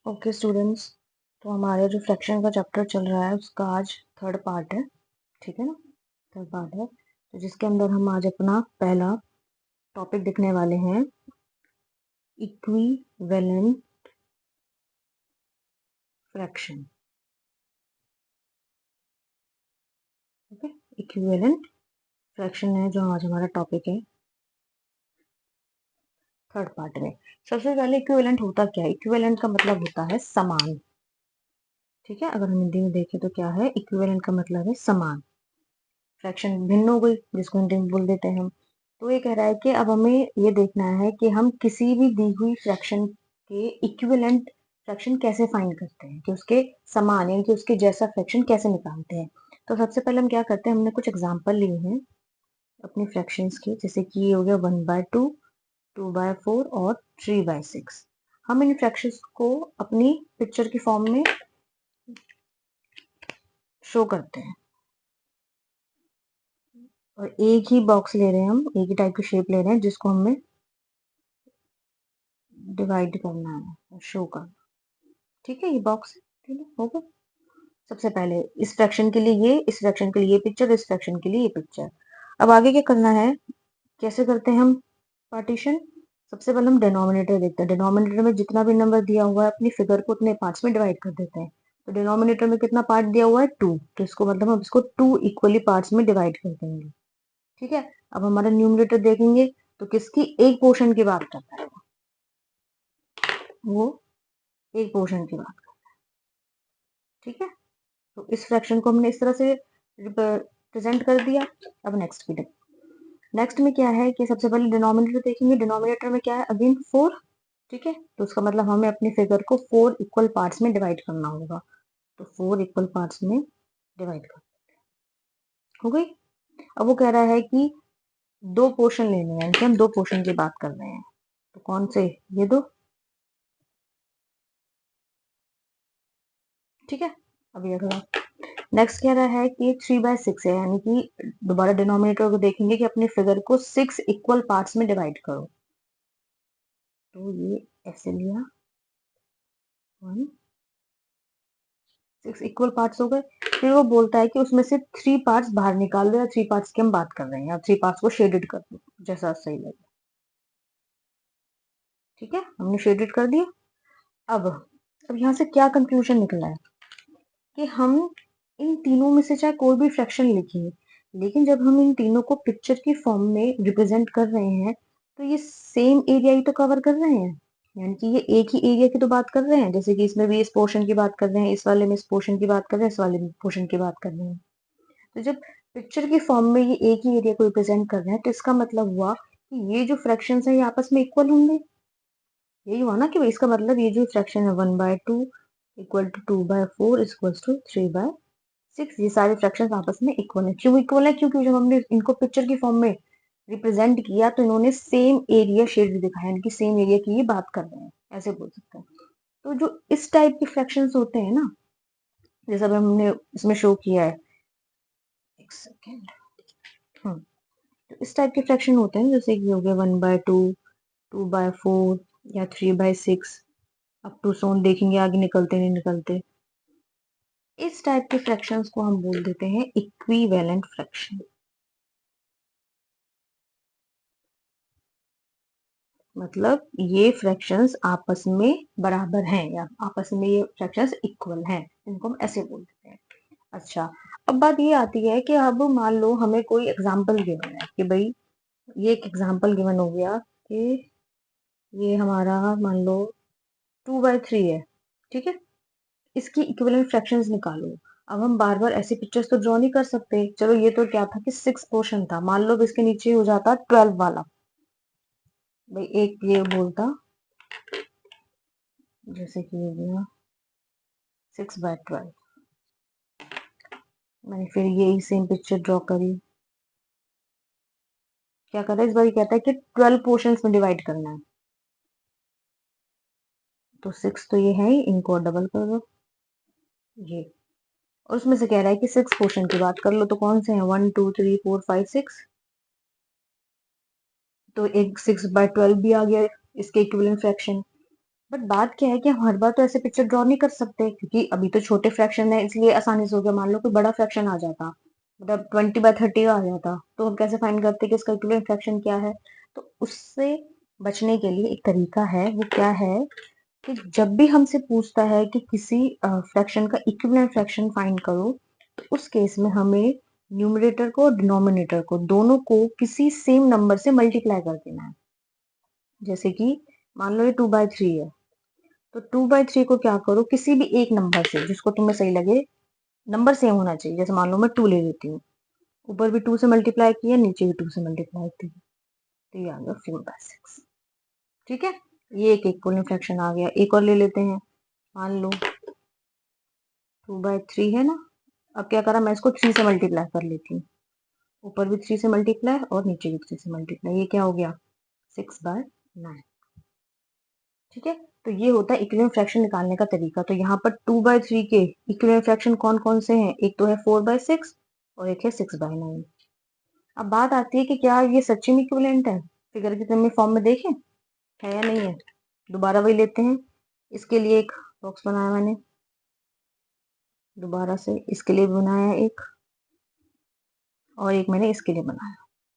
Okay students, तो हमारे जो फ्रैक्शन का चैप्टर चल रहा है उसका आज थर्ड पार्ट है। ठीक है ना, थर्ड पार्ट है तो जिसके अंदर हम आज अपना पहला टॉपिक देखने वाले हैं, equivalent fraction. Okay, equivalent fraction है जो आज हमारा टॉपिक है थर्ड पार्ट में। सबसे पहले इक्विवेलेंट होता क्या है? इक्विवेलेंट का मतलब होता है समान। ठीक है, अगर हम हिंदी में देखें तो क्या है? इक्विवेलेंट का मतलब है समान। फ्रैक्शन भिन्न हो गई जिसको हिंदी में बोल देते हैं हम। तो ये कह रहा है कि अब हमें ये देखना है कि हम किसी भी दी हुई फ्रैक्शन के इक्विवेलेंट फ्रैक्शन कैसे फाइंड करते हैं, कि उसके समान यानी कि उसके जैसा फ्रैक्शन कैसे निकालते हैं। तो सबसे पहले हम क्या करते हैं, हमने कुछ एग्जांपल लिए हैं अपनी फ्रैक्शंस के, जैसे कि ये हो गया 1/2, 2/4 और 3/6। हम इन फ्रैक्शंस को अपनी पिक्चर की फॉर्म में शो करते हैं और एक ही बॉक्स ले रहे हैं, हम एक ही टाइप की शेप ले रहे हैं जिसको हमें डिवाइड करना है, शो करना। ठीक है, ये बॉक्स ठीक है, हो गया। सबसे पहले इस फ्रैक्शन के लिए ये, इस फ्रैक्शन के लिए ये पिक्चर, इस फ्रैक्शन के लिए ये पिक्चर। अब आगे क्या करना है, कैसे करते हैं हम पार्टीशन? सबसे पहले हम डिनोमिनेटर देखते हैं। डिनोमिनेटर में जितना भी नंबर दिया हुआ है अपनी फिगर को उतने पार्ट्स में डिवाइड कर देते हैं। तो डिनोमिनेटर में कितना पार्ट दिया हुआ है? 2, तो इसको मतलब हम इसको 2 इक्वली पार्ट्स में डिवाइड कर देंगे। ठीक है, अब हमारा न्यूमरेटर देखेंगे तो किसकी एक पोर्शन की बात करता है, वो एक पोर्शन की बात। ठीक है, तो इस फ्रैक्शन को हमने इस तरह से प्रेजेंट कर दिया। अब नेक्स्ट में क्या है कि सबसे पहले डिनोमिनेटर देखेंगे। डिनोमिनेटर में क्या है? अगेन 4। ठीक है, तो उसका मतलब हमें अपनी फिगर को 4 इक्वल पार्ट्स में डिवाइड करना होगा। तो 4 इक्वल पार्ट्स में डिवाइड कर हो गई। अब वो कह रहा है कि दो पोर्शन लेने हैं, कि हम दो पोर्शन की बात कर रहे हैं। तो कौन से? ये दो। ठीक है, अब ये अगला नेक्स्ट कह रहा है कि 3/6 है, यानी कि दोबारा डिनोमिनेटर को देखेंगे कि अपने फिगर को 6 इक्वल पार्ट्स में डिवाइड करो। तो ये ऐसे लिया, 1 6 इक्वल पार्ट्स हो गए। फिर वो बोलता है कि उसमें से 3 पार्ट्स बाहर निकाल दो, या 3 पार्ट्स की हम बात कर रहे हैं, या 3 पार्ट्स को शेडेड कर दो, जैसा सही लगे। ठीक है, हमने शेडेड कर दिया। अब यहाँ से क्या कंक्लूजन निकला है कि हम इन तीनों में से चाहे कोई भी फ्रैक्शन लिखिए, लेकिन जब हम इन तीनों को पिक्चर की फॉर्म में रिप्रेजेंट कर रहे हैं तो ये सेम एरिया ही तो कवर कर रहे हैं, यानी कि ये एक ही एरिया की तो बात कर रहे हैं। जैसे कि इसमें भी इस पोर्शन की बात कर रहे हैं, इस वाले में इस पोर्शन की बात कर रहे हैं, इस वाले में पोर्शन की बात कर रहे हैं। तो जब पिक्चर की फॉर्म में ये एक ही एरिया को रिप्रेजेंट कर रहे हैं तो इसका मतलब हुआ कि ये जो फ्रैक्शंस हैं ये आपस में इक्वल होंगे। यही हुआ ना कि भाई इसका मतलब ये जो फ्रैक्शन है 1/2 इक्वल टू 2/4 इक्वल टू 3/6, ये सारे फ्रैक्शंस आपस में इक्वल है। क्यों इक्वल है? क्योंकि जब हमने इनको पिक्चर की फॉर्म में रिप्रेजेंट किया तो इन्होंने सेम एरिया शेड दिखाया, यानी कि सेम एरिया की ये बात कर रहे हैं, ऐसे बोल सकते हैं। तो जो इस टाइप के फ्रैक्शंस होते हैं ना, जैसे अभी हमने इसमें शो किया है, एक सेकेंड, तो इस टाइप के फ्रैक्शन होते हैं, जैसे कि हो गया 1/2, 2/4 या 3/6, अप टू सोन देखेंगे आगे निकलते नहीं निकलते। इस टाइप के फ्रैक्शंस को हम बोल देते हैं इक्विवेलेंट फ्रैक्शन। मतलब ये फ्रैक्शंस आपस में बराबर हैं, या आपस में ये फ्रैक्शंस इक्वल हैं, इनको हम ऐसे बोल देते हैं। अच्छा, अब बात ये आती है कि अब मान लो हमें कोई एग्जांपल गिवन है कि भाई ये एक एग्जांपल गिवन हो गया कि ये हमारा मान लो 2/3 है। ठीक है, इसकी इक्विवेलेंट फ्रैक्शंस निकालो। अब हम बार बार ऐसी पिक्चर्स तो ड्रॉ नहीं कर सकते। चलो, ये तो क्या था कि 6 पोर्शन था, मान लो अब इसके नीचे हो जाता 12 वाला। भाई एक ये बोलता, जैसे कि हो गया 6/12, मैंने फिर यही सेम पिक्चर ड्रॉ करी। क्या कर रहा है इस बार? ये कहता है कि 12 पोर्शंस में डिवाइड करना है। तो 6 तो ये है ही, इनको डबल कर दो ये। और उसमें से कह रहा है कि 6 पोर्शन की बात कर लो, तो कौन से हैं? 1 2 3 4 5 6। तो एक 6/12 भी आ गया इसके इक्विवेलेंट फ्रैक्शन। बट बात क्या है कि हम हर बार तो ऐसे पिक्चर ड्रॉ नहीं कर सकते, क्योंकि अभी तो छोटे फ्रैक्शन है इसलिए आसानी से हो गया। मान लो कोई बड़ा फ्रैक्शन आ जाता, मतलब 20/30 आ जाता, तो हम कैसे फाइंड करते कि इसका इक्विवेलेंट फ्रैक्शन क्या है। तो उससे बचने के लिए एक तरीका है, वो क्या है कि जब भी हमसे पूछता है कि किसी फ्रैक्शन का इक्विवेलेंट फ्रैक्शन फाइंड करो, तो उस केस में हमें न्यूमरेटर को और डिनोमिनेटर को दोनों को किसी सेम नंबर से मल्टीप्लाई कर देना है। जैसे कि मान लो ये 2/3 है, तो 2/3 को क्या करो, किसी भी एक नंबर से जिसको तुम्हें सही लगे, नंबर सेम होना चाहिए। जैसे मान लो मैं 2 ले लेती हूँ, ऊपर भी 2 से मल्टीप्लाई किया, नीचे भी 2 से मल्टीप्लाई की, तो ये आ गया 4/6। ठीक है, ये एक इक्विवेलेंट फ्रैक्शन आ गया। एक और ले लेते हैं, मान लो 2/3 है ना। अब क्या करा, मैं इसको 3 से मल्टीप्लाई कर लेती हूँ, ऊपर भी 3 से मल्टीप्लाई और नीचे भी 3 से मल्टीप्लाई, ये क्या हो गया 6/9। ठीक है, तो ये होता है इक्विवेलेंट फ्रैक्शन निकालने का तरीका। तो यहाँ पर 2/3 के इक्विवेलेंट फ्रैक्शन कौन कौन से हैं, एक तो है 4/6 और एक है 6/9। अब बात आती है कि क्या ये सच्ची में इक्विवेलेंट है, फिगर की तरह फॉर्म में देखें है या नहीं है। दोबारा वही लेते हैं, इसके लिए एक बॉक्स बनाया मैंने, दोबारा से इसके लिए भी बनाया एक, और एक मैंने इसके लिए बनाया,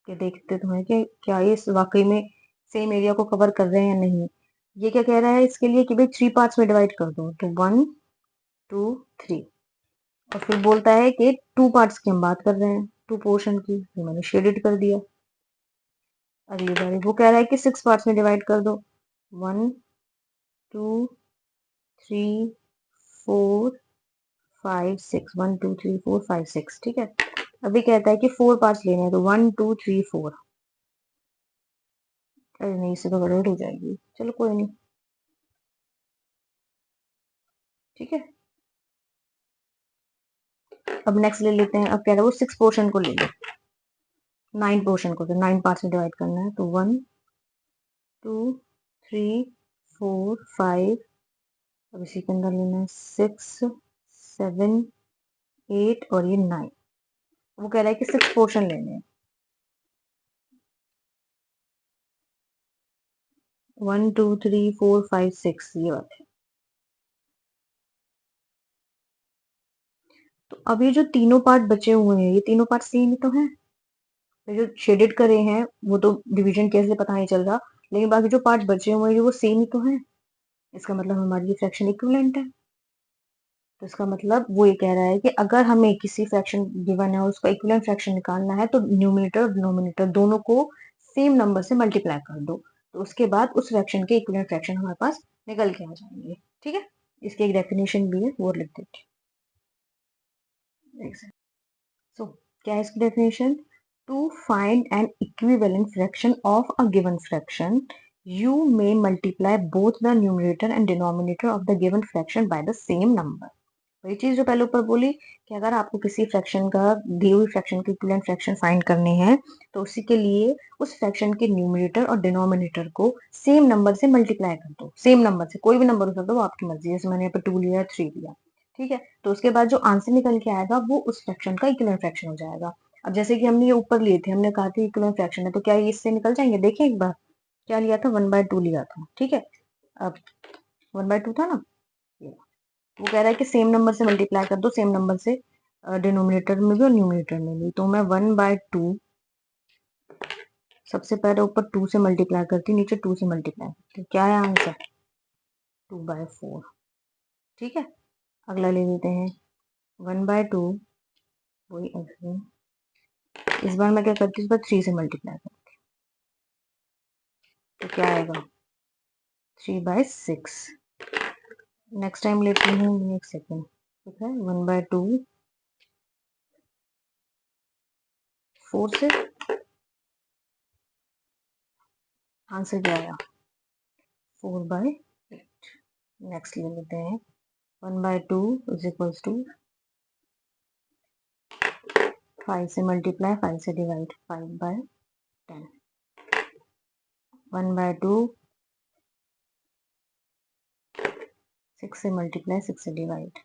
कि देखते तो हैं कि क्या ये वाकई में सेम एरिया को कवर कर रहे हैं या नहीं। ये क्या कह रहा है इसके लिए कि भाई 3 पार्ट्स में डिवाइड कर दो, तो 1 2 3, और फिर बोलता है कि 2 पार्ट्स की हम बात कर रहे हैं, 2 पोर्शन की, ये मैंने शेडेड कर दिया। अगली बार वो कह रहा है कि 6 पार्ट्स में डिवाइड कर दो, 1 2 3 4 5 6, 1 2 3 4 5 6। ठीक है, अभी कहता है कि 4 पार्ट्स लेने हैं, तो 1 2 3 4। अरे नहीं, इससे तो गड़बड़ हो जाएगी, चलो कोई नहीं। ठीक है, अब नेक्स्ट ले लेते हैं। अब कह रहा है वो 6 पोर्शन को ले लो, 9 पोर्शन को, तो 9 पार्ट्स में डिवाइड करना है, तो 1 2 3 4 5, अब इसी के अंदर लेना है 6 7 8 और ये 9। वो कह रहा है कि 6 पोर्शन लेने हैं, 1 2 3 4 5 6, ये बात है। तो अब ये जो तीनों पार्ट बचे हुए हैं, ये तीनों पार्ट सेम ही तो हैं। तो जो शेडेड करे हैं वो तो डिवीजन कैसे पता नहीं चल रहा, लेकिन बाकी जो पार्ट बचे हुए हैं वो सेम ही तो हैं। इसका मतलब हमारी ये फ्रैक्शन इक्विवेलेंट है। तो इसका मतलब वो ये कह रहा है कि अगर हमें किसी फ्रैक्शन गिवन है और उसका इक्विवेलेंट फ्रैक्शन निकालना है, तो न्यूमरेटर और डिनोमिनेटर दोनों को सेम नंबर से मल्टीप्लाई कर दो, तो उसके बाद उस फ्रैक्शन के इक्विवेलेंट फ्रैक्शन हमारे पास निकल के आ जाएंगे। ठीक है, इसकी एक डेफिनेशन भी है, वो लिख देते हैं। सो क्या है इसकी definition, to find an equivalent fraction of a given fraction you may multiply both the numerator and denominator of the given fraction by the same number। वही चीज जो पहले ऊपर बोली कि अगर आपको किसी फ्रैक्शन का, दी हुई फ्रैक्शन की इक्विवेलेंट फ्रैक्शन फाइंड करने हैं, तो उसी के लिए उस फ्रैक्शन के न्यूमरेटर और डिनोमिनेटर को सेम नंबर से मल्टीप्लाई कर दो। सेम नंबर से, कोई भी नंबर हो सकता है, वो आपकी मर्जी, जैसे मैंने यहाँ पे 2 लिया 3 लिया। ठीक है, तो उसके बाद जो आंसर निकल के आएगा वो उस फ्रैक्शन का इक्विवेलेंट फ्रैक्शन हो जाएगा। अब जैसे कि हमने ये ऊपर लिए थे, हमने कहा था इक्विवेलेंट फ्रैक्शन है, तो क्या ये इससे निकल जाएंगे, देखें एक बार। क्या लिया था, 1/2 लिया था। ठीक है, अब 1/2 था ना, वो कह रहा है कि सेम नंबर से मल्टीप्लाई कर दो, सेम नंबर से डिनोमिनेटर में भी और न्यूमरेटर में भी। तो मैं 1/2 सबसे पहले ऊपर 2 से मल्टीप्लाई करती, नीचे 2 से मल्टीप्लाई करती, क्या है आंसर 2/4। ठीक है, अगला ले लेते हैं 1/2, वही अगेन, इस बार मैं क्या करती हूँ, इस बार 3 से मल्टीप्लाई करती, तो क्या आएगा 3/6। नेक्स्ट टाइम लेती हूँ, एक सेकेंड। ठीक है, 1/2 4 से, आंसर क्या आया 4/8। नेक्स्ट ले लेते हैं 1/2 इज इक्वल्स टू 5 से मल्टीप्लाई, 5 से डिवाइड, 5/10। 1/2 6 से मल्टीप्लाई, 6 से डिवाइड,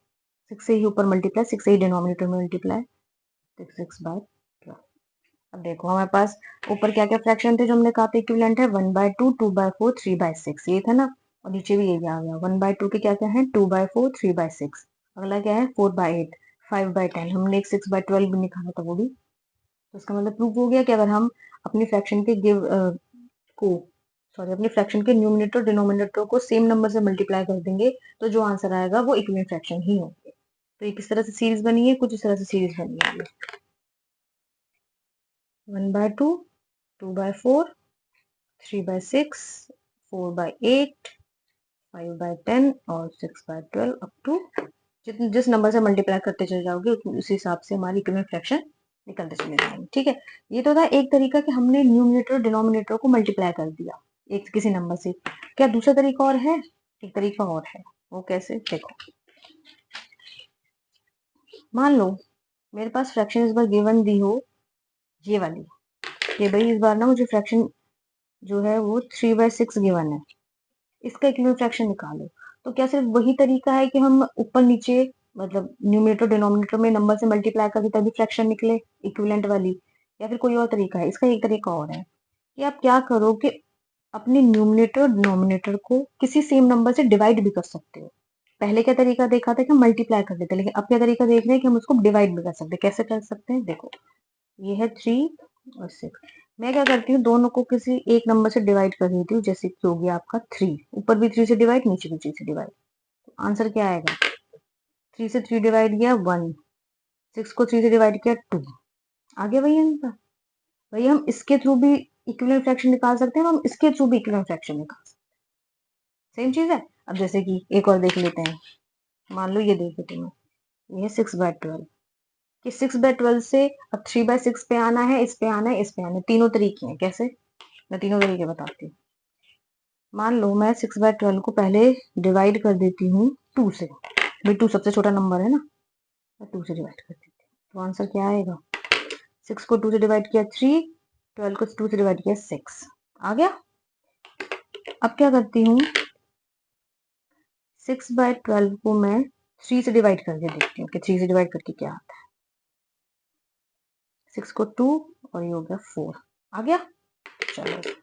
6 से ही ऊपर मल्टीप्लाई, 6 से ही डिनोमिनेटर में मल्टीप्लाई, 6/12। अब देखो हमारे पास ऊपर क्या क्या फ्रैक्शन थे जो हमने कहा था इक्विवेलेंट है, 1/2 2/4 3/6, ये था ना। और नीचे भी यही आ गया। 1/2 के क्या क्या है, 2/4, 3/6। अगला क्या है, 4/8, 5/10। हमने एक 6/12 भी निकाला था वो भी। तो इसका मतलब प्रूफ हो गया कि अगर हम अपनी फ्रैक्शन के को अपने फ्रैक्शन के न्यूमिनेटर डिनोमिनेटर को सेम नंबर से मल्टीप्लाई कर देंगे तो जो आंसर आएगा वो इक्विवेलेंट फ्रैक्शन ही होंगे। तो ये किस तरह से सीरीज बनी है, कुछ इस तरह से सीरीज बनी है। 1/2, 2/4, 3/6, 4/8, 5/10 और 6/12 अप टू जिस नंबर से मल्टीप्लाई करते चले जाओगे उस हिसाब से हमारी इक्विवेलेंट फ्रैक्शन निकलते चले जाएंगे। ठीक है, ये तो था एक तरीका कि हमने न्यूमिनेटर और डिनोमिनेटर को मल्टीप्लाई कर दिया एक किसी नंबर से। क्या दूसरा तरीका और है? एक तरीका और है, वो कैसे, देखो। मान लो मेरे पास फ्रैक्शन इस बार गिवन दी हो ये वाली, कि भाई इस बार ना मुझे फ्रैक्शन जो है वो 3/6 गिवन है, इसका इक्विवेलेंट फ्रैक्शन निकालो। तो क्या सिर्फ वही तरीका है कि हम ऊपर नीचे मतलब न्यूमिनेटर डिनोमिनेटर में नंबर से मल्टीप्लाई करके तभी फ्रैक्शन निकले इक्विवेलेंट वाली, या फिर कोई और तरीका है? इसका एक तरीका और है कि आप क्या करो कि अपने न्यूमिनेटर और डिनोमिनेटर को किसी सेम नंबर से डिवाइड भी कर सकते हो। पहले क्या तरीका देखा था कि हम मल्टीप्लाई कर देते, लेकिन अब क्या तरीका देख रहे हैं कि हम उसको डिवाइड भी कर सकते हैं। कैसे कर सकते हैं, देखो। ये है 3 और 6। मैं क्या करती हूँ, दोनों को किसी एक नंबर से डिवाइड कर देती हूँ, जैसे कि हो गया आपका 3, ऊपर भी 3 से डिवाइड, नीचे भी 3 से डिवाइड। तो आंसर क्या आएगा, 3 से 3 डिवाइड किया 1, 6 को 3 से डिवाइड किया 2। आगे वही आंसर। वही हम इसके थ्रू भी इक्विवेलेंट फ्रैक्शन निकाल सकते हैं, हम इसके थ्रू भी इक्विवेलेंट फ्रैक्शन निकाल सकते हैं। सेम चीज है। अब जैसे कि एक और देख लेते हैं। मान लो ये देख लेते हैं, ये है 6/12 कि 6/12 से अब 3/6 पे आना है, इस पे आना है, इस पे आना है। तीनों तरीके हैं। कैसे? मैं तीनों तरीके बताती हूँ। मान लो मैं 6/12 को पहले डिवाइड कर देती हूँ 2 से, भाई 2 सबसे छोटा नंबर है ना, मैं 2 से डिवाइड कर देती हूँ। तो आंसर क्या आएगा, 6 को 2 से डिवाइड किया 3, 12 को 2 से डिवाइड किया 6। आ गया। अब क्या करती हूँ, 6/12 को मैं 3 से डिवाइड करके देखती हूँ कि 3 से डिवाइड करके क्या आता है। 6 को 2 और ये हो गया 4। आ गया। चलो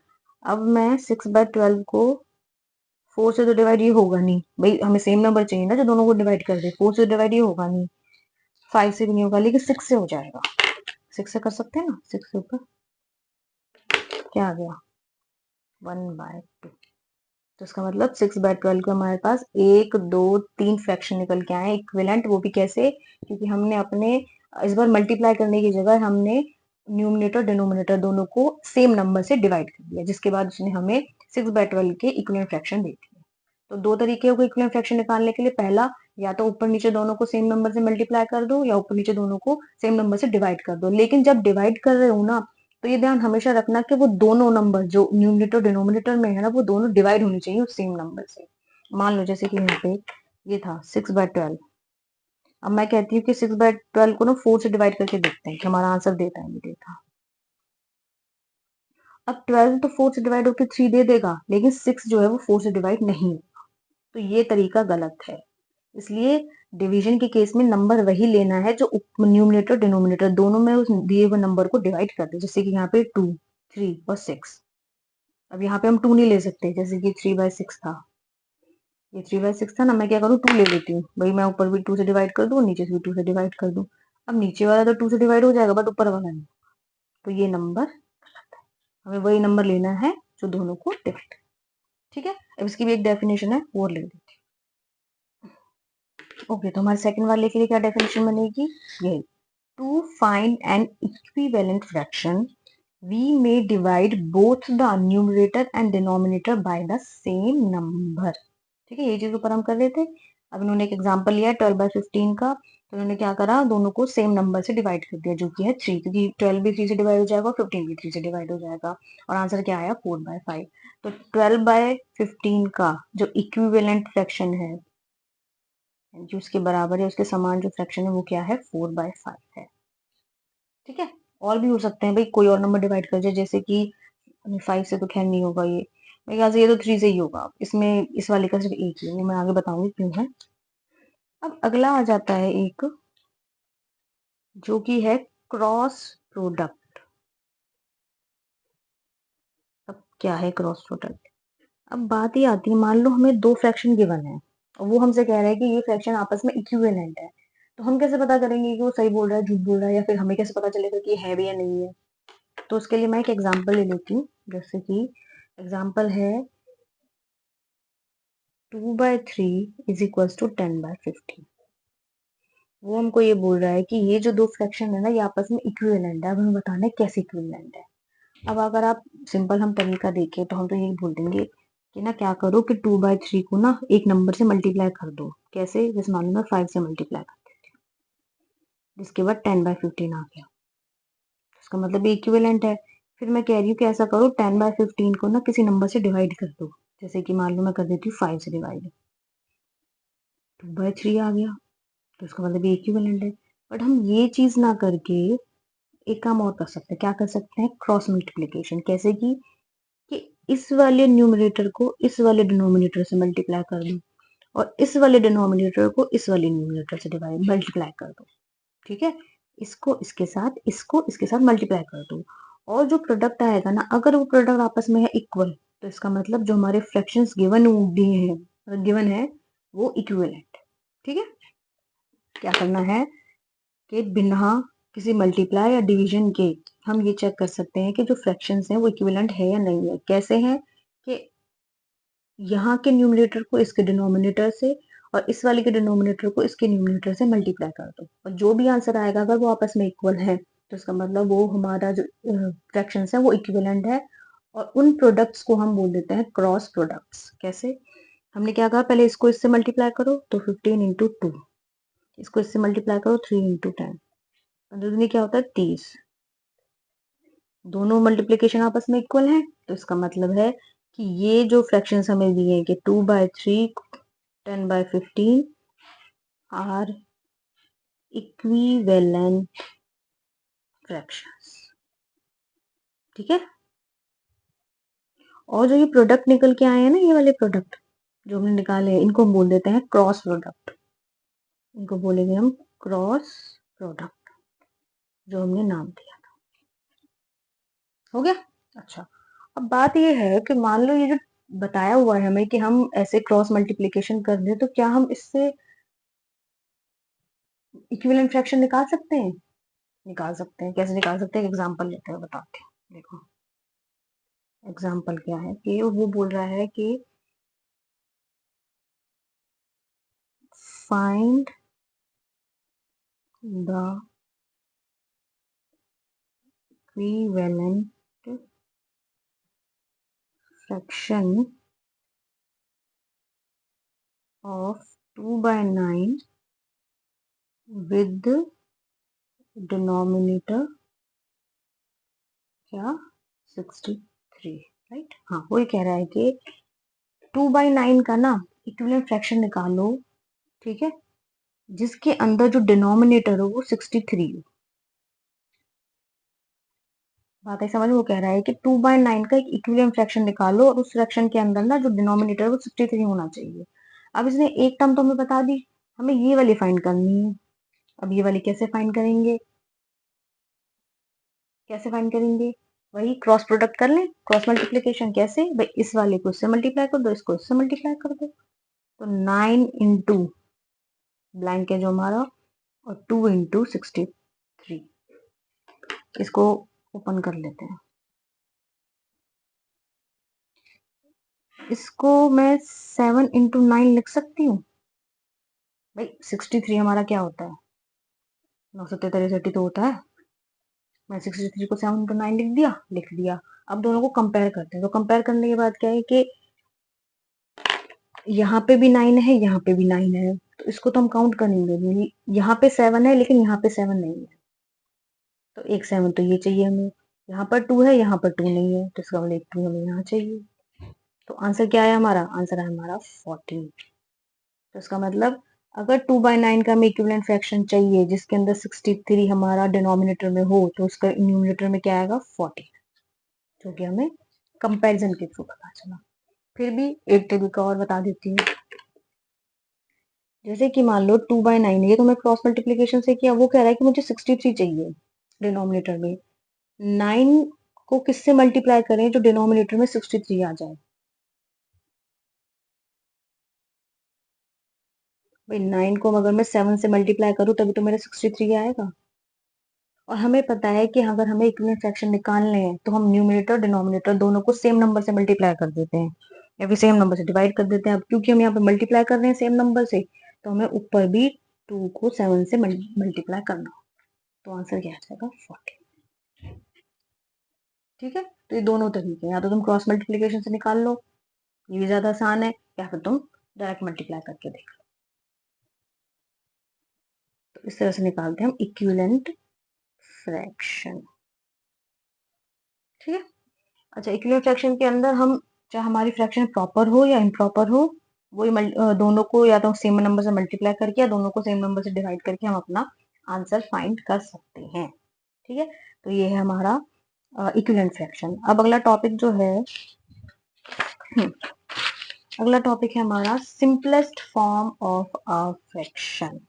अब मैं 6/12 को 4 से तो डिवाइड ये होगा नहीं, भाई हमें सेम नंबर चाहिए ना जो दोनों को डिवाइड कर दे। 4 से डिवाइड ये होगा नहीं, 5 से भी नहीं होगा, लेकिन 6 से हो जाएगा। 6 से कर सकते हैं ना, 6 से ऊपर क्या आ गया, 1/2। तो इसका मतलब 6/12 को हमारे पास 1, 2, 3 फ्रैक्शन निकल के आए इक्विवेलेंट। वो भी कैसे, क्योंकि हमने अपने इस बार मल्टीप्लाई करने की जगह हमने न्यूमिनेटर डिनोमिनेटर दोनों को सेम नंबर से डिवाइड कर दिया, जिसके बाद उसने हमें 6/12 के इक्विवेलेंट फ्रैक्शन दे दिए। तो दो तरीके हो गए इक्विवेलेंट फ्रैक्शन निकालने के लिए। पहला, या तो ऊपर नीचे दोनों को सेम नंबर से मल्टीप्लाई कर दो, या ऊपर नीचे दोनों को सेम नंबर से डिवाइड कर दो। लेकिन जब डिवाइड कर रहे हो ना, तो ये ध्यान हमेशा रखना कि वो दोनों नंबर जो न्यूमिनेटर डिनोमिनेटर में है ना, वो दोनों डिवाइड होनी चाहिए उस सेम नंबर से। मान लो जैसे कि यहाँ पे ये था 6/12, अब मैं कहती हूँ कि 6/12 को ना 4 से डिवाइड करके देखते हैं कि हमारा आंसर देता है नहीं देता। अब 12 तो 4 से डिवाइड होकर 3 दे देगा, लेकिन 6 जो है वो 4 से डिवाइड नहीं होगा। तो ये तरीका गलत है। इसलिए डिवीजन के केस में नंबर वही लेना है जो न्यूमिनेटर डिनोमिनेटर दोनों में उस दिए हुए नंबर को डिवाइड कर दे। जैसे कि यहाँ पे 2, 3 और 6। अब यहाँ पे हम 2 नहीं ले सकते, जैसे कि 3/6 था, ये 3/6 था ना, मैं क्या करूँ 2 ले लेती हूँ। भाई मैं ऊपर भी 2 से डिवाइड कर दूँ, नीचे से भी 2 से डिवाइड कर दूँ। अब नीचे वाला तो 2 से डिवाइड हो जाएगा, बट ऊपर वाला नहीं। तो ये नंबर, हमें वही नंबर लेना है जो दोनों को डिवाइड। ठीक है, अब इसकी भी एक डेफिनेशन है, वो ले लेते हैं। ओके, तो हमारे सेकंड वाले के लिए क्या डेफिनेशन बनेगी, ये to find an equivalent fraction we may divide both the numerator and denominator by the same number। ठीक है, ये चीज ऊपर हम कर रहे थे। अब इन्होंने एक एग्जांपल लिया 12/15 का, तो इन्होंने क्या करा, दोनों को सेम नंबर से डिवाइड कर दिया जो कि है 3, क्योंकि 12 भी 3 से डिवाइड हो जाएगा, 15 भी 3 से डिवाइड हो जाएगा, और आंसर क्या आया 4/5। तो 12/15 का जो इक्विवेलेंट फ्रैक्शन है, जो उसके बराबर है, उसके समान जो फ्रैक्शन है, वो क्या है, 4/5 है। ठीक है, और भी हो सकते हैं भाई, कोई और नंबर डिवाइड कर जाए, जैसे कि 5 से तो खैर नहीं होगा ये, मेरे ख्याल से ये तो 3 से ही होगा। इसमें इस वाले का सिर्फ एक ही है, वो मैं आगे बताऊंगी क्यों है। अब अगला आ जाता है एक, जो कि है क्रॉस प्रोडक्ट। अब क्या है क्रॉस प्रोडक्ट, अब बात ये आती है, मान लो हमें दो फ्रैक्शन गिवन है और वो हमसे कह रहा है कि ये फ्रैक्शन आपस में इक्विवेलेंट है, तो हम कैसे पता करेंगे कि वो सही बोल रहा है, झूठ बोल रहा है, या फिर हमें कैसे पता चलेगा कि ये है भी या नहीं है? तो उसके लिए मैं एक एग्जांपल ले लेती हूँ। जैसे कि एग्जांपल है 2/3 इज इक्वल्स टू 10/15। वो हमको ये बोल रहा है कि ये जो दो फ्रैक्शन है ना, ये आपस में इक्विवेलेंट है। अब हमें बताना है कैसे इक्विवेलेंट है। अब अगर आप सिंपल हम तरीका देखें तो हम तो यही बोल देंगे कि ना क्या करो कि 2/3 को ना एक नंबर से मल्टीप्लाई कर दो। कैसे? जैसे मान लो मैं 5 से मल्टीप्लाई कर देती हूँ, जिसके बाद 10/15 आ गया, इसका मतलब ये इक्विवेलेंट है। फिर मैं कह रही हूँ कि ऐसा करो 10/15 को ना किसी नंबर से डिवाइड कर दो। जैसे कि मान लो मैं कर देती हूँ 5 से डिवाइड, 2/3 आ गया, तो इसका मतलब ये इक्विवेलेंट है। बट हम ये चीज ना करके एक काम और कर सकते हैं। क्या कर सकते हैं? Cross multiplication. कैसे कि इस वाले न्यूमरेटर को इस वाले डिनोमिनेटर से मल्टीप्लाई कर दो और इस वाले डिनोमिनेटर को इस वाले न्यूमरेटर से डिवाइड मल्टीप्लाई कर दो। ठीक है, इसको इसके साथ मल्टीप्लाई कर दो, और जो प्रोडक्ट आएगा ना, अगर वो प्रोडक्ट आपस में है इक्वल, तो इसका मतलब जो हमारे फ्रैक्शंस गिवन है वो इक्विवेलेंट। ठीक है, क्या करना है कि बिना किसी मल्टीप्लाई या डिवीजन के हम ये चेक कर सकते हैं कि जो फ्रैक्शंस हैं वो इक्विवेलेंट है या नहीं है। कैसे हैं? कि यहाँ के न्यूमरेटर को इसके डिनोमिनेटर से और इस वाले के डिनोमिनेटर को इसके न्यूमरेटर से मल्टीप्लाई कर दो, और जो भी आंसर आएगा अगर वो आपस में इक्वल है, तो इसका मतलब वो हमारा जो फ्रैक्शंस है वो इक्विवेलेंट है। और उन प्रोडक्ट्स को हम बोल देते हैं क्रॉस प्रोडक्ट्स। कैसे? हमने क्या कहा, पहले इसको इससे मल्टीप्लाई करो तो 15 × 2, इसको इससे मल्टीप्लाई करो 3 × 10, 15 दूनी क्या होता है 30। दोनों मल्टीप्लीकेशन आपस में इक्वल है, तो इसका मतलब है कि ये जो फ्रैक्शंस हमें दिए हैं कि 2/3 10/15 आर इक्विवेलेंट फ्रैक्शंस। ठीक है, और जो ये प्रोडक्ट निकल के आए हैं ना, ये वाले प्रोडक्ट जो हमने निकाले हैं, इनको हम बोल देते हैं क्रॉस प्रोडक्ट। इनको बोलेंगे हम क्रॉस प्रोडक्ट, जो हमने नाम दिया। हो गया? अच्छा, अब बात ये है कि मान लो ये जो बताया हुआ है हमें कि हम ऐसे क्रॉस मल्टीप्लिकेशन कर दें, तो क्या हम इससे इक्विवेलेंट फ्रैक्शन निकाल सकते हैं? निकाल सकते हैं। कैसे निकाल सकते हैं? एग्जांपल लेते हैं, बताते हैं। देखो एग्जांपल क्या है कि वो बोल रहा है कि find the equivalent fraction of 2/9 with denominator क्या 63। राइट, हाँ, वो ये कह रहा है कि 2/9 का ना इक्विवेलेंट फ्रैक्शन निकालो। ठीक है, जिसके अंदर जो डिनोमिनेटर हो वो 63 हो। बात है समझ में? वो कह रहा है कि 2/9 का एक इक्विवेलेंट फ्रैक्शन निकालो और उस फ्रैक्शन के अंदर ना जो डिनोमिनेटर है वो 63 होना चाहिए। अब इसने एक टर्म तो हमें बता दी, हमें ये वाली फाइंड करनी है। अब ये वाली कैसे फाइंड करेंगे? कैसे फाइंड करेंगे? वही क्रॉस प्रोडक्ट कर लें, क्रॉस मल्टीप्लीकेशन। कैसे भाई? इस वाले को इससे मल्टीप्लाई कर दो, इसको इससे मल्टीप्लाई कर दो, तो 9 इंटू ब्लैंक है जो हमारा, और 2 × 63। इसको ओपन कर लेते हैं। इसको मैं 7 × 9 लिख सकती हूँ। भाई 63 हमारा क्या होता है? 9 × 7 = तो होता है। मैं 63 को 7 × 9 लिख दिया। अब दोनों को कंपेयर करते हैं, तो कंपेयर करने के बाद क्या है कि यहाँ पे भी 9 है, यहाँ पे भी 9 है, तो इसको तो हम काउंट करेंगे। यहाँ पे 7 है लेकिन यहाँ पे 7 नहीं है, तो एक 7 तो ये चाहिए हमें। यहाँ पर 2 है, यहाँ पर 2 नहीं है, तो इसका मतलब एक 2 हमें यहाँ चाहिए। तो आंसर क्या है हमारा? आंसर है हमारा 14। तो इसका मतलब अगर 2/9 का हमें इक्विवेलेंट फ्रैक्शन चाहिए जिसके अंदर 63 हमारा डिनोमिनेटर में हो, तो उसका न्यूमरेटर में क्या आएगा? 14, जो कि हमें कंपैरिजन के थ्रू पता चला। फिर भी एक तरीका और बता देती हूँ। जैसे कि मान लो 2/9 ये तो मैं क्रॉस मल्टीप्लीकेशन से किया, वो कह रहा है कि मुझे 63 चाहिए डिनोमिनेटर में। 9 को किससे मल्टीप्लाई करें जो डिनोमिनेटर में 63 आ जाए? भाई 9 को अगर मैं 7 से मल्टीप्लाई करूँ तभी तो मेरा 63 आएगा। और हमें पता है कि अगर हमें इक्विवेलेंट फ्रैक्शन निकालने हैं तो हम न्यूमरेटर डिनोमिनेटर दोनों को सेम नंबर से मल्टीप्लाई कर देते हैं या फिर सेम नंबर से डिवाइड कर देते हैं। अब क्योंकि हम यहाँ पे मल्टीप्लाई कर रहे हैं सेम नंबर से, तो हमें ऊपर भी 2 को 7 से मल्टीप्लाई करना हो। तो आंसर क्या आ जाएगा? 40। ठीक है, तो ये दोनों तरीके हैं, या तो तुम क्रॉस मल्टीप्लीकेशन से निकाल लो, ये भी ज्यादा आसान है, या फिर तुम डायरेक्ट मल्टीप्लाई करके देख लो। तो इस तरह से निकालते हैं हम इक्विवेलेंट फ्रैक्शन। ठीक है। अच्छा, इक्विवेलेंट फ्रैक्शन के अंदर हम चाहे हमारी फ्रैक्शन प्रॉपर हो या इम्प्रॉपर हो, वही दोनों को या तो सेम नंबर से मल्टीप्लाई करके या दोनों को सेम नंबर से डिवाइड करके हम अपना आंसर फाइंड कर सकते हैं। ठीक है, तो ये है हमारा इक्विवेलेंट फ्रैक्शन। अब अगला टॉपिक जो है, अगला टॉपिक है हमारा simplest form of a fraction.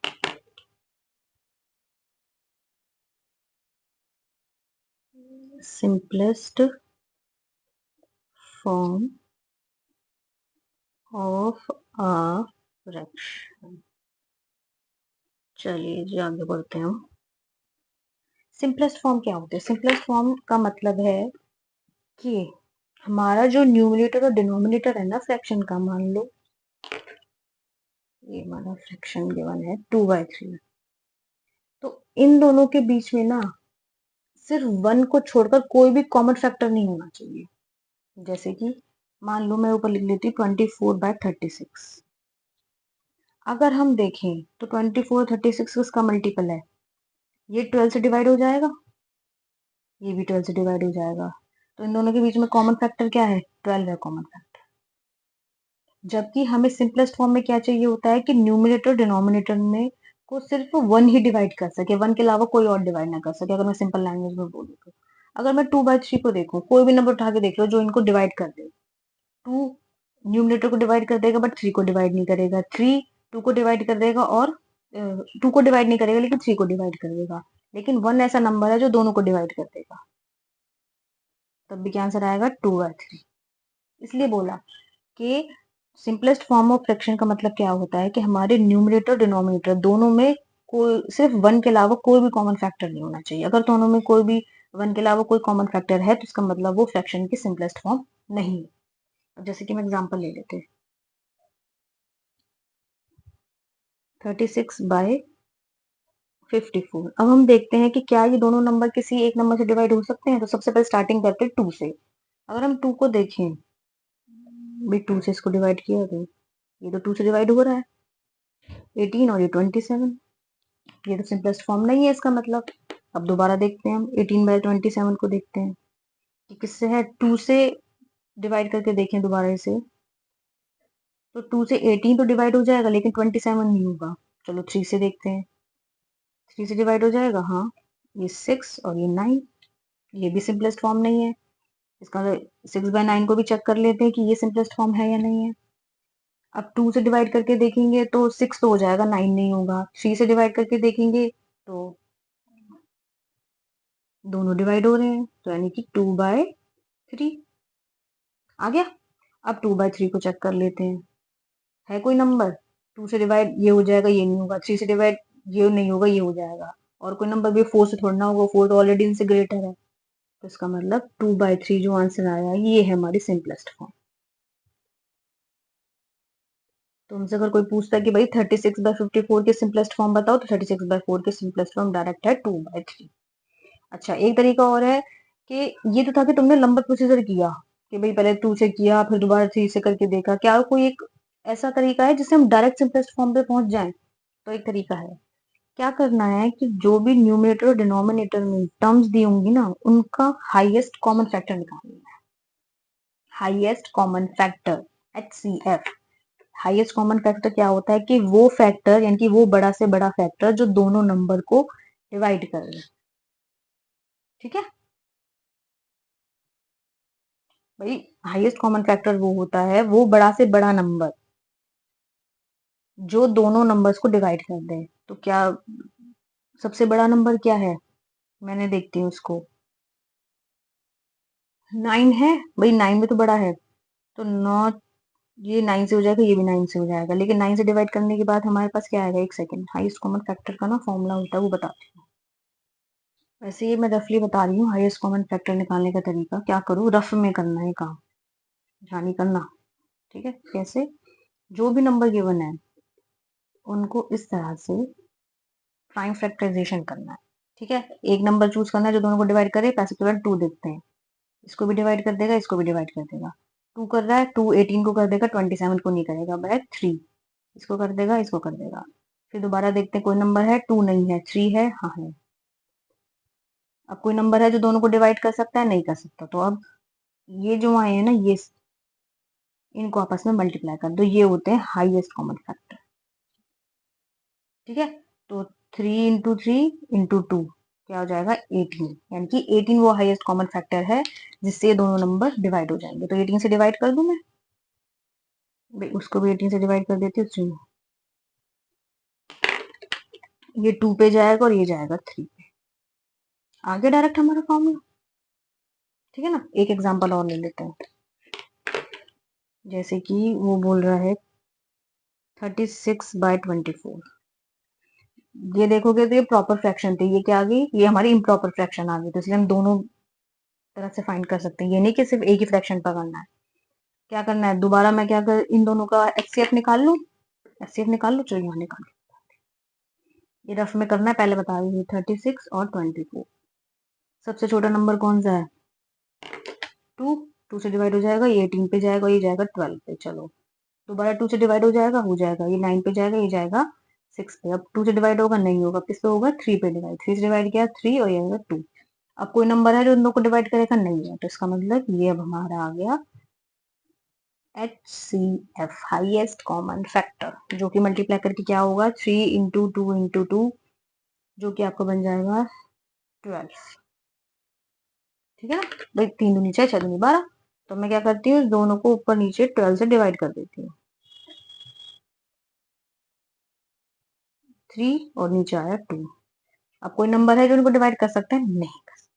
Simplest form of a fraction. चलिए जी आगे बढ़ते हैं हम। सिंपलेस्ट फॉर्म क्या होते हैं? सिंपलेस्ट फॉर्म का मतलब है कि हमारा जो न्यूमरेटर और डिनोमिनेटर है ना फ्रैक्शन का, मान लो ये हमारा फ्रैक्शन गिवन है 2/3, तो इन दोनों के बीच में ना सिर्फ 1 को छोड़कर कोई भी कॉमन फैक्टर नहीं होना चाहिए। जैसे कि मान लो मैं ऊपर लिख लेती हूँ 24/36। अगर हम देखें तो 24/36 किसका मल्टीपल है? ये 12 से डिवाइड हो जाएगा, ये भी 12 से डिवाइड हो जाएगा, तो इन दोनों के बीच में कॉमन फैक्टर क्या है? 12 है कॉमन फैक्टर। जबकि हमें सिंपलेस्ट फॉर्म में क्या चाहिए होता है कि न्यूमरेटर डिनोमिनेटर में को सिर्फ 1 ही डिवाइड कर सके, 1 के अलावा कोई और डिवाइड ना कर सके। अगर मैं सिंपल लैंग्वेज में बोलूँ तो अगर मैं 2/3 को देखूँ, कोई भी नंबर उठा के देख लो जो इनको डिवाइड कर दे, 2 न्यूमरेटर को डिवाइड कर देगा बट 3 को डिवाइड नहीं करेगा, 3 2 को डिवाइड कर देगा और 2 को डिवाइड नहीं करेगा लेकिन 3 को डिवाइड कर देगा, लेकिन 1 ऐसा नंबर है जो दोनों को डिवाइड कर देगा, तब भी क्या आंसर आएगा? 2/3। इसलिए बोला कि सिंपलेस्ट फॉर्म ऑफ फ्रैक्शन का मतलब क्या होता है कि हमारे न्यूमरेटर डिनोमिनेटर दोनों में कोई सिर्फ 1 के अलावा कोई भी कॉमन फैक्टर नहीं होना चाहिए। अगर दोनों में कोई भी 1 के अलावा कोई कॉमन फैक्टर है तो इसका मतलब वो फ्रैक्शन की सिंपलेस्ट फॉर्म नहीं है। अब जैसे कि हम एग्जांपल ले लेते हैं, 36/54। अब हम देखते हैं कि क्या ये दोनों नंबर किसी एक नंबर से डिवाइड हो सकते हैं। तो सबसे पहले स्टार्टिंग करते हैं 2 से। अगर हम 2 को देखें, भाई 2 से इसको डिवाइड किया तो ये तो 2 से डिवाइड हो रहा है, 18 और ये 27, ये तो सिंपलेस्ट फॉर्म नहीं है इसका मतलब। अब दोबारा देखते हैं हम 18/27 को देखते हैं कि किससे है, 2 से डिवाइड करके देखें दोबारा इसे, तो 2 से 18 तो डिवाइड हो जाएगा लेकिन 27 नहीं होगा। चलो 3 से देखते हैं, 3 से डिवाइड हो जाएगा, हाँ, ये 6 और ये 9, ये भी सिंपलेस्ट फॉर्म नहीं है इसका। 6/9 को भी चेक कर लेते हैं कि ये सिंपलेस्ट फॉर्म है या नहीं है। अब 2 से डिवाइड करके देखेंगे तो 6 तो हो जाएगा, 9 नहीं होगा। 3 से डिवाइड करके देखेंगे तो दोनों डिवाइड हो रहे हैं, तो यानी कि 2/3 आ गया। अब 2/3 को चेक कर लेते हैं, है कोई नंबर 2 से डिवाइड ये हो जाएगा, ये नहीं होगा, 3 से डिवाइड ये नहीं होगा, ये हो जाएगा, और कोई नंबर भी 4 से थोड़ा ना होगा, 4 तो ऑलरेडी इनसे ग्रेटर है। तो इसका मतलब 2/3 जो आंसर आया ये है हमारी सिंपलेस्ट फॉर्म। तो हमसे अगर कोई पूछता है कि भाई 36/54 के सिंपलेस्ट फॉर्म बताओ, तो 36/4 के सिंपलेस्ट फॉर्म डायरेक्ट है 2/3। अच्छा, एक तरीका और है कि ये तो था कि तुमने लंबा प्रोसीजर किया कि भाई पहले 2 से किया फिर दोबारा 3 से करके देखा, क्या कोई एक ऐसा तरीका है जिससे हम डायरेक्ट सिंपलेस्ट फॉर्म पे पहुंच जाएं? तो एक तरीका है, क्या करना है कि जो भी न्यूमरेटर और डिनोमिनेटर में टर्म्स दी होंगी ना उनका हाईएस्ट कॉमन फैक्टर निकालना है। Highest common factor, HCF। Highest common factor क्या होता है कि वो फैक्टर यानी कि वो बड़ा से बड़ा फैक्टर जो दोनों नंबर को डिवाइड कर रहे हैं। ठीक है भाई, हाईएस्ट कॉमन फैक्टर वो होता है वो बड़ा से बड़ा नंबर जो दोनों नंबर्स को डिवाइड कर दे। तो क्या सबसे बड़ा नंबर क्या है? मैंने देखती हूँ उसको, 9 है भाई, 9 में तो बड़ा है, तो 9 ये 9 से हो जाएगा, ये भी 9 से हो जाएगा, लेकिन 9 से डिवाइड करने के बाद हमारे पास क्या आएगा, एक सेकेंड, हाईएस्ट कॉमन फैक्टर का ना फॉर्मूला होता है वो बताती हूँ। वैसे ये मैं रफली बता रही हूँ हाईएस्ट कॉमन फैक्टर निकालने का तरीका। क्या करूँ, रफ में करना है काम, ध्यान नहीं करना, ठीक है। कैसे, जो भी नंबर गिवन है उनको इस तरह से प्राइम फैक्टराइजेशन करना है, ठीक है। एक नंबर चूज करना है जो दोनों को डिवाइड करे, पैसे के बाद 2 देखते हैं, इसको भी डिवाइड कर देगा, इसको भी डिवाइड कर देगा। 2 कर रहा है, 2 18 को कर देगा, 27 को नहीं करेगा, बाय 3, इसको कर देगा, इसको कर देगा। फिर दोबारा देखते हैं कोई नंबर है, 2 नहीं है, 3 है, हाँ है। अब कोई नंबर है जो दोनों को डिवाइड कर सकता है, नहीं कर सकता, तो अब ये जो आए हैं ना, ये इनको आपस में मल्टीप्लाई कर दो, ये होते हैं हाईएस्ट कॉमन फैक्टर, ठीक है। तो 3 इंटू 3 इंटू 2 क्या हो जाएगा, 18, यानी कि 18 वो हाईएस्ट कॉमन फैक्टर है जिससे ये दोनों नंबर डिवाइड हो जाएंगे। तो 18 से डिवाइड कर दूं मैं, उसको भी 18 से डिवाइड कर देती हूँ, ये 2 पे जाएगा और ये जाएगा 3 पे, आगे डायरेक्ट हमारा फॉर्मूला, ठीक है ना। एक एग्जांपल और ले लेते हैं, जैसे कि वो बोल रहा है 36/24, ये देखोगे तो ये प्रॉपर फ्रैक्शन थी, ये क्या आ गई, ये हमारी इम्प्रॉपर फ्रैक्शन आ गई, तो इसलिए हम दोनों तरह से फाइंड कर सकते हैं, ये नहीं कि सिर्फ एक ही फ्रैक्शन पकड़ना है। क्या करना है, दोबारा मैं क्या कर, इन दोनों का एचसीएफ निकाल लूं, एचसीएफ निकाल लूं, चलो यहाँ निकाल, ये रफ में करना है, पहले बता रही हूँ, 36 और 24, सबसे छोटा नंबर कौन सा है, 2, 2 से डिवाइड हो जाएगा, ये 18 पे जाएगा, ये जाएगा 12 पे, चलो दोबारा 2 से डिवाइड हो जाएगा, ये 9 पे जाएगा, ये जाएगा 6 पे। अब 2 से डिवाइड होगा, नहीं होगा, किस पे होगा, 3 पे डिवाइड, 3 से डिवाइड किया 3 और ये आएगा 2। अब कोई नंबर है जो इन दो को डिवाइड करेगा, नहीं है, तो इसका मतलब ये अब हमारा आ गया HCF, हाईएस्ट कॉमन फैक्टर, जो कि मल्टीप्लाई करके क्या होगा, 3 इंटू 2 इंटू 2, जो कि आपको बन जाएगा 12, ठीक है ना। भाई 3 दूनी 6, 6 दूनी 12, तो मैं क्या करती हूँ, दोनों को ऊपर नीचे 12 से डिवाइड कर देती हूँ, 3 और नीचे आया 2। अब कोई नंबर है जो उनको डिवाइड कर सकते हैं, नहीं कर सकते,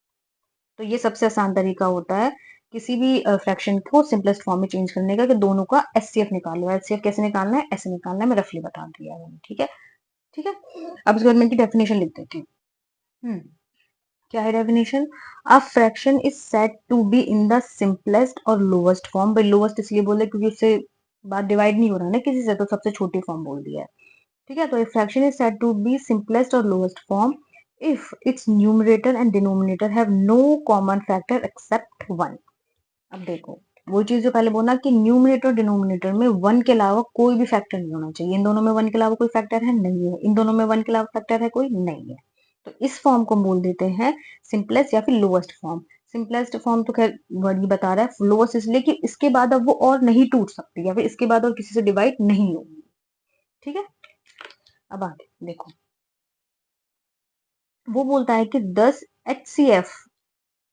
तो ये सबसे आसान तरीका होता है किसी भी फ्रैक्शन को सिंपलेस्ट फॉर्म में चेंज करने का, कि दोनों का एचसीएफ निकाल लो। एचसीएफ कैसे निकालना है, ऐसे निकालना है, मैं रफली बता दिया है, ठीक है, ठीक है। अब इसके बाद मैं इनकी डेफिनेशन लिख देती हूँ। क्या है definition, a fraction is said to be in the simplest और लोएस्ट फॉर्म, भाई लोएस्ट इसलिए बोले क्योंकि उससे बात डिवाइड नहीं हो रहा है ना किसी से, तो सबसे छोटी फॉर्म बोल दिया है, ठीक है। तो a fraction is said to be simplest or lowest form if its numerator and denominator have no common factor except 1। अब देखो, वो चीज जो पहले बोला कि न्यूमरेटर डिनोमिनेटर में 1 के अलावा कोई भी फैक्टर नहीं होना चाहिए, इन दोनों में 1 के अलावा कोई फैक्टर है, नहीं है, इन दोनों में 1 के अलावा फैक्टर है, कोई नहीं है, तो इस फॉर्म को बोल देते हैं सिंपलेस्ट या फिर लोएस्ट फॉर्म। सिंपलेस्ट फॉर्म तो खैर वर्ड ही बता रहा है, लोएस्ट इसलिए कि इसके बाद अब वो और नहीं टूट सकती, या फिर इसके बाद और किसी से डिवाइड नहीं होगी, ठीक है। अब आगे देखो, वो बोलता है कि 10 HCF,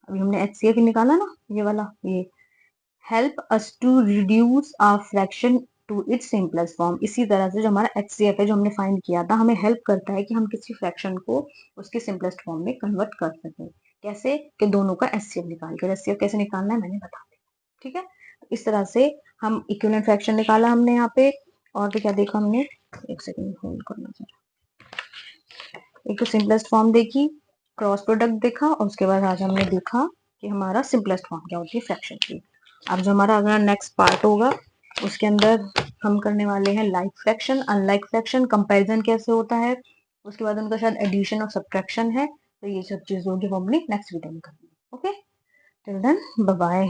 अभी हमने HCF ही निकाला ना, ये वाला, ये help us to reduce a fraction to its simplest form. इसी तरह से जो हमारा HCF है जो हमने फाइंड किया था, हमें हेल्प करता है कि हम किसी फ्रैक्शन को उसके सिंपलेस्ट फॉर्म में कन्वर्ट कर सकें। कैसे, कि दोनों का HCF निकाल कर, HCF कैसे निकालना है मैंने बता दिया, ठीक है। इस तरह से हम इक्विवेलेंट फ्रैक्शन निकाला हमने यहाँ पे, और तो क्या देखा हमने, एक सेकेंड होल्ड करना चाहिए, एक तो सिंपलेस्ट फॉर्म देखी, क्रॉस प्रोडक्ट देखा, और उसके बाद आज हमने देखा कि हमारा सिंपलेस्ट फॉर्म क्या होती है फ्रैक्शन की। अब जो हमारा अगला नेक्स्ट पार्ट होगा उसके अंदर हम करने वाले हैं like fraction, unlike fraction, comparison कैसे होता है, उसके बाद उनका शायद एडिशन और सब्ट्रैक्शन है, तो ये सब चीजों की हम अपनी नेक्स्ट वीडियो में करेंगे। Okay, till then bye bye.